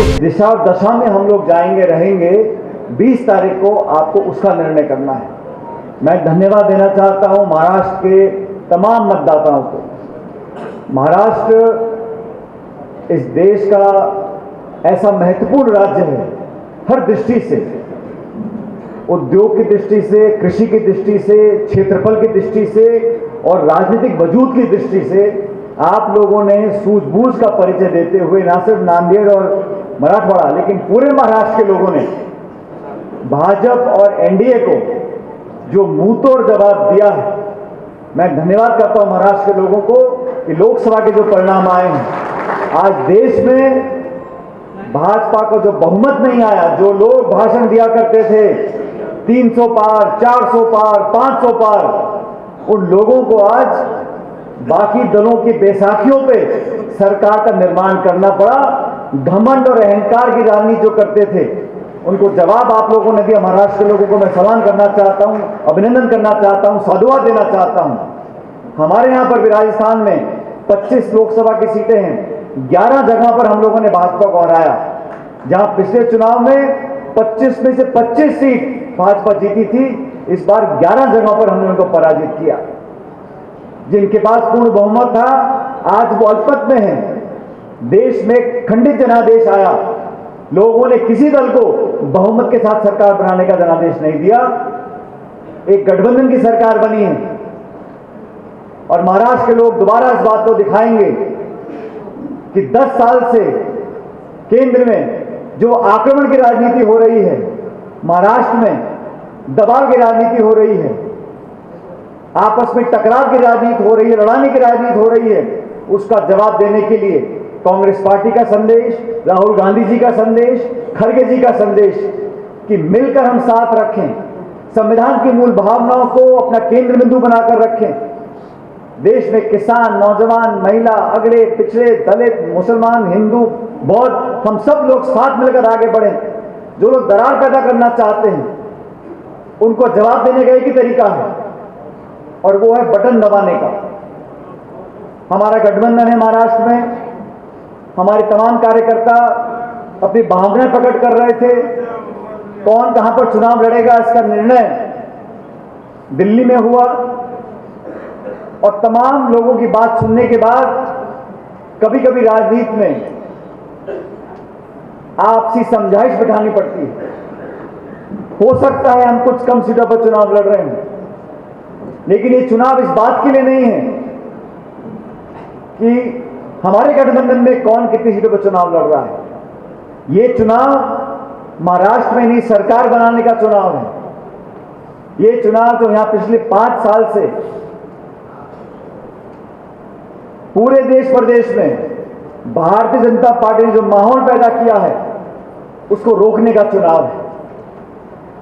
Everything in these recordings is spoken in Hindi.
किस दिशा और दशा में हम लोग जाएंगे रहेंगे 20 तारीख को आपको उसका निर्णय करना है। मैं धन्यवाद देना चाहता हूं महाराष्ट्र के तमाम मतदाताओं को। महाराष्ट्र इस देश का ऐसा महत्वपूर्ण राज्य है, हर दृष्टि से, उद्योग की दृष्टि से, कृषि की दृष्टि से, क्षेत्रफल की दृष्टि से और राजनीतिक वजूद की दृष्टि से आप लोगों ने सूझबूझ का परिचय देते हुए न सिर्फ नांदेड़ और मराठवाड़ा लेकिन पूरे महाराष्ट्र के लोगों ने भाजपा और एनडीए को जो मुंहतोड़ जवाब दिया है, मैं धन्यवाद करता हूं महाराष्ट्र के लोगों को कि लोकसभा के जो परिणाम आए हैं, आज देश में भाजपा को जो बहुमत नहीं आया, जो लोग भाषण दिया करते थे 300 पार, 400 पार, 500 पार, उन लोगों को आज बाकी दलों की बैसाखियों पे सरकार का निर्माण करना पड़ा। घमंड और अहंकार की राजनीति जो करते थे उनको जवाब आप लोगों ने दिया। महाराष्ट्र के लोगों को मैं सलाम करना चाहता हूं, अभिनंदन करना चाहता हूं, साधुवाद देना चाहता हूं। हमारे यहां पर भी राजस्थान में 25 लोकसभा की सीटें हैं, 11 जगह पर हम लोगों ने भाजपा को हराया। जहां पिछले चुनाव में 25 में से 25 सीट भाजपा जीती थी, इस बार 11 जगहों पर हमने उनको पराजित किया। जिनके पास पूर्ण बहुमत था आज वो अल्पमत में है। देश में खंडित जनादेश आया, लोगों ने किसी दल को बहुमत के साथ सरकार बनाने का जनादेश नहीं दिया। एक गठबंधन की सरकार बनी है और महाराष्ट्र के लोग दोबारा इस बात को दिखाएंगे कि 10 साल से केंद्र में जो आक्रमण की राजनीति हो रही है, महाराष्ट्र में दबाव की राजनीति हो रही है, आपस में टकराव की राजनीति हो रही है, लड़ाने की राजनीति हो रही है, उसका जवाब देने के लिए कांग्रेस पार्टी का संदेश, राहुल गांधी जी का संदेश, खड़गे जी का संदेश कि मिलकर हम साथ रखें, संविधान की मूल भावनाओं को अपना केंद्र बिंदु बनाकर रखें। देश में किसान, नौजवान, महिला, अगड़े, पिछड़े, दलित, मुसलमान, हिंदू, बौद्ध, हम सब लोग साथ मिलकर आगे बढ़ें। जो लोग दरार पैदा करना चाहते हैं उनको जवाब देने का एक ही तरीका है और वो है बटन दबाने का। हमारा गठबंधन है महाराष्ट्र में, हमारे तमाम कार्यकर्ता अपनी भावनाएं प्रकट कर रहे थे। कौन कहां पर चुनाव लड़ेगा इसका निर्णय दिल्ली में हुआ और तमाम लोगों की बात सुनने के बाद कभी कभी राजनीति में आपसी समझाइश बिठानी पड़ती है। हो सकता है हम कुछ कम सीटों पर चुनाव लड़ रहे हैं, लेकिन ये चुनाव इस बात के लिए नहीं है कि हमारे गठबंधन में कौन कितनी सीटों पर चुनाव लड़ रहा है। ये चुनाव महाराष्ट्र में नहीं, सरकार बनाने का चुनाव है। ये चुनाव तो यहां पिछले 5 साल से पूरे देश प्रदेश में भारतीय जनता पार्टी ने जो माहौल पैदा किया है उसको रोकने का चुनाव है।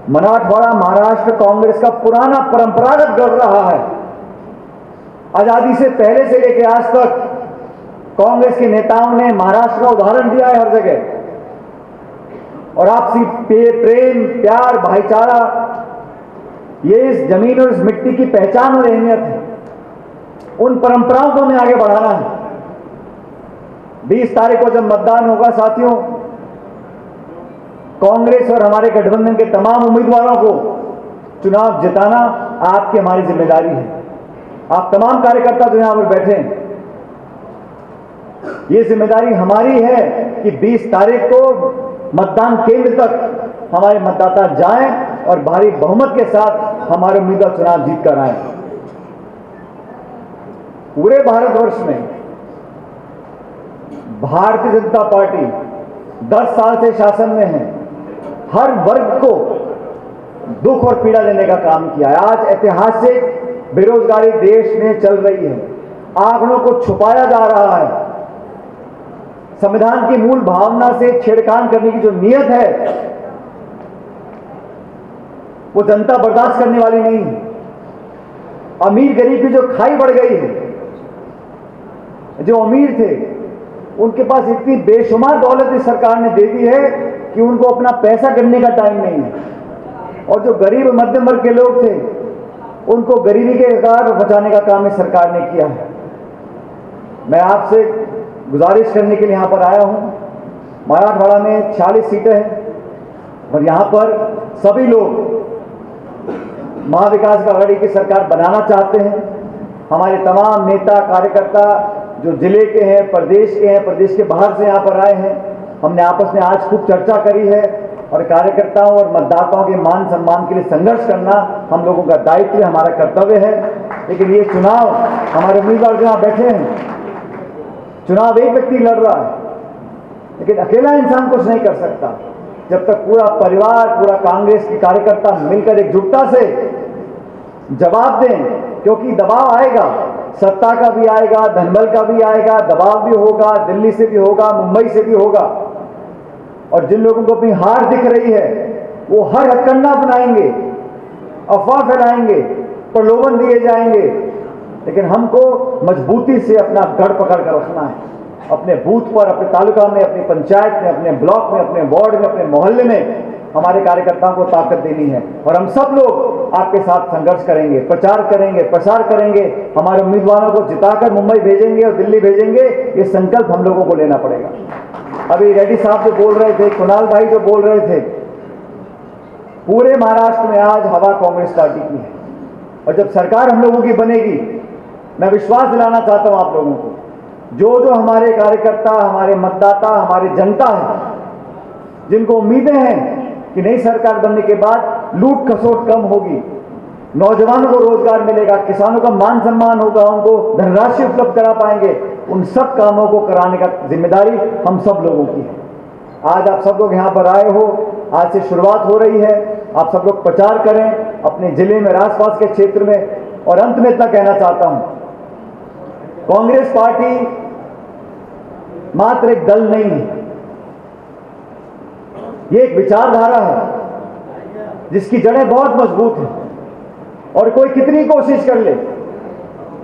मराठवाड़ा महाराष्ट्र कांग्रेस का पुराना परंपरागत गढ़ रहा है। आजादी से पहले से लेकर आज तक कांग्रेस के नेताओं ने महाराष्ट्र का उदाहरण दिया है हर जगह, और आपसी प्रेम, प्यार, भाईचारा, ये इस जमीन और इस मिट्टी की पहचान और अहमियत है। उन परंपराओं को हमें आगे बढ़ाना है। 20 तारीख को जब मतदान होगा साथियों, कांग्रेस और हमारे गठबंधन के तमाम उम्मीदवारों को चुनाव जिताना आपकी हमारी जिम्मेदारी है। आप तमाम कार्यकर्ता जो यहां पर बैठे हैं, ये जिम्मेदारी हमारी है कि 20 तारीख को मतदान केंद्र तक हमारे मतदाता जाएं और भारी बहुमत के साथ हमारे उम्मीदवार चुनाव जीत कर आए। पूरे भारतवर्ष में भारतीय जनता पार्टी 10 साल से शासन में है, हर वर्ग को दुख और पीड़ा देने का काम किया है। आज ऐतिहासिक बेरोजगारी देश में चल रही है, आंकड़ों को छुपाया जा रहा है। संविधान की मूल भावना से छेड़खानी करने की जो नीयत है वो जनता बर्दाश्त करने वाली नहीं है। अमीर गरीब की जो खाई बढ़ गई है, जो अमीर थे उनके पास इतनी बेशुमार दौलत इस सरकार ने दे दी है कि उनको अपना पैसा गिनने का टाइम नहीं है, और जो गरीब मध्यम वर्ग के लोग थे उनको गरीबी के कगार बचाने का काम इस सरकार ने किया है। मैं आपसे गुजारिश करने के लिए यहां पर आया हूं, मराठवाड़ा में 46 सीटें हैं और यहाँ पर सभी लोग महाविकास आघाड़ी की सरकार बनाना चाहते हैं। हमारे तमाम नेता कार्यकर्ता जो जिले के हैं, प्रदेश के हैं, प्रदेश के बाहर से यहाँ पर आए हैं, हमने आपस में आज खूब चर्चा करी है और कार्यकर्ताओं और मतदाताओं के मान सम्मान के लिए संघर्ष करना हम लोगों का दायित्व है, हमारा कर्तव्य है। लेकिन ये चुनाव, हमारे उम्मीदवार जो यहाँ बैठे हैं, चुनाव एक व्यक्ति लड़ रहा है, लेकिन अकेला इंसान कुछ नहीं कर सकता। जब तक पूरा परिवार, पूरा कांग्रेस के कार्यकर्ता मिलकर एकजुटता से जवाब दें, क्योंकि दबाव आएगा, सत्ता का भी आएगा, धनबल का भी आएगा, दबाव भी होगा, दिल्ली से भी होगा, मुंबई से भी होगा। और जिन लोगों को अपनी हार दिख रही है वो हर हथकंडा अपनाएंगे, अफवाह फैलाएंगे, प्रलोभन दिए जाएंगे। लेकिन हमको मजबूती से अपना गढ़ पकड़ कर रखना है। अपने बूथ पर, अपने तालुका में, अपनी पंचायत में, अपने ब्लॉक में, अपने वार्ड में, अपने मोहल्ले में हमारे कार्यकर्ताओं को ताकत देनी है। और हम सब लोग आपके साथ संघर्ष करेंगे, प्रचार करेंगे, प्रसार करेंगे, हमारे उम्मीदवारों को जिताकर मुंबई भेजेंगे और दिल्ली भेजेंगे। ये संकल्प हम लोगों को लेना पड़ेगा। अभी रेड्डी साहब जो बोल रहे थे, कुणाल भाई जो बोल रहे थे, पूरे महाराष्ट्र में आज हवा कांग्रेस पार्टी की है। और जब सरकार हम लोगों की बनेगी, मैं विश्वास दिलाना चाहता हूं आप लोगों को, जो हमारे कार्यकर्ता, हमारे मतदाता, हमारी जनता है, जिनको उम्मीदें हैं कि नई सरकार बनने के बाद लूट खसोट कम होगी, नौजवानों को रोजगार मिलेगा, किसानों का मान सम्मान होगा, उनको धनराशि उपलब्ध करा पाएंगे, उन सब कामों को कराने का जिम्मेदारी हम सब लोगों की है। आज आप सब लोग यहाँ पर आए हो, आज से शुरुआत हो रही है। आप सब लोग प्रचार करें अपने जिले में, आसपास के क्षेत्र में। और अंत में इतना कहना चाहता हूं, कांग्रेस पार्टी मात्र एक दल नहीं है, ये एक विचारधारा है जिसकी जड़ें बहुत मजबूत हैं। और कोई कितनी कोशिश कर ले,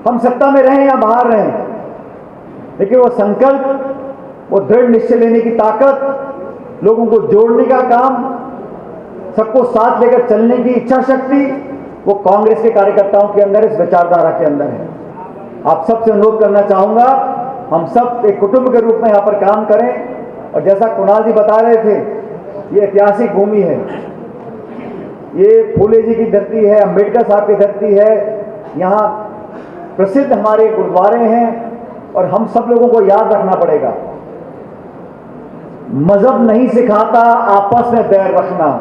हम सत्ता में रहें या बाहर रहें, लेकिन वो संकल्प, वो दृढ़ निश्चय लेने की ताकत, लोगों को जोड़ने का काम, सबको साथ लेकर चलने की इच्छा शक्ति, वो कांग्रेस के कार्यकर्ताओं के अंदर, इस विचारधारा के अंदर है। आप सबसे अनुरोध करना चाहूंगा, हम सब एक कुटुंब के रूप में यहां पर काम करें। और जैसा कुणाल जी बता रहे थे, ये ऐतिहासिक भूमि है, ये फूले जी की धरती है, अंबेडकर साहब की धरती है, यहाँ प्रसिद्ध हमारे गुरुद्वारे हैं। और हम सब लोगों को याद रखना पड़ेगा, मजहब नहीं सिखाता आपस में बैर रखना।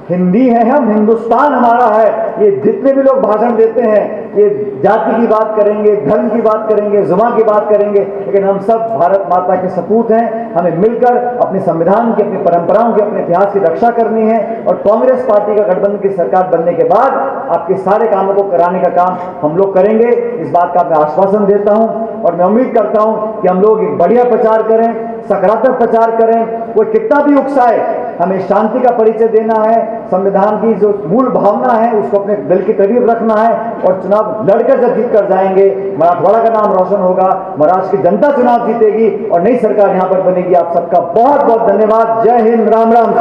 हिंदी है हम, हिंदुस्तान हमारा है। ये जितने भी लोग भाषण देते हैं, ये जाति की बात करेंगे, धर्म की बात करेंगे, जुबान की बात करेंगे, लेकिन हम सब भारत माता के सपूत हैं। हमें मिलकर अपने संविधान की, अपनी परंपराओं की, अपने इतिहास की रक्षा करनी है। और कांग्रेस पार्टी का गठबंधन की सरकार बनने के बाद आपके सारे कामों को कराने का काम हम लोग करेंगे, इस बात का मैं आश्वासन देता हूं। और मैं उम्मीद करता हूं कि हम लोग एक बढ़िया प्रचार करें, सकारात्मक प्रचार करें। कोई कितना भी उकसाए, हमें शांति का परिचय देना है, संविधान की जो मूल भावना है उसको अपने दिल के करीब रखना है। और चुनाव लड़कर जब जीत कर जाएंगे, मराठवाड़ा का नाम रोशन होगा, महाराष्ट्र की जनता चुनाव जीतेगी और नई सरकार यहां पर बनेगी। आप सबका बहुत बहुत धन्यवाद। जय हिंद, राम राम।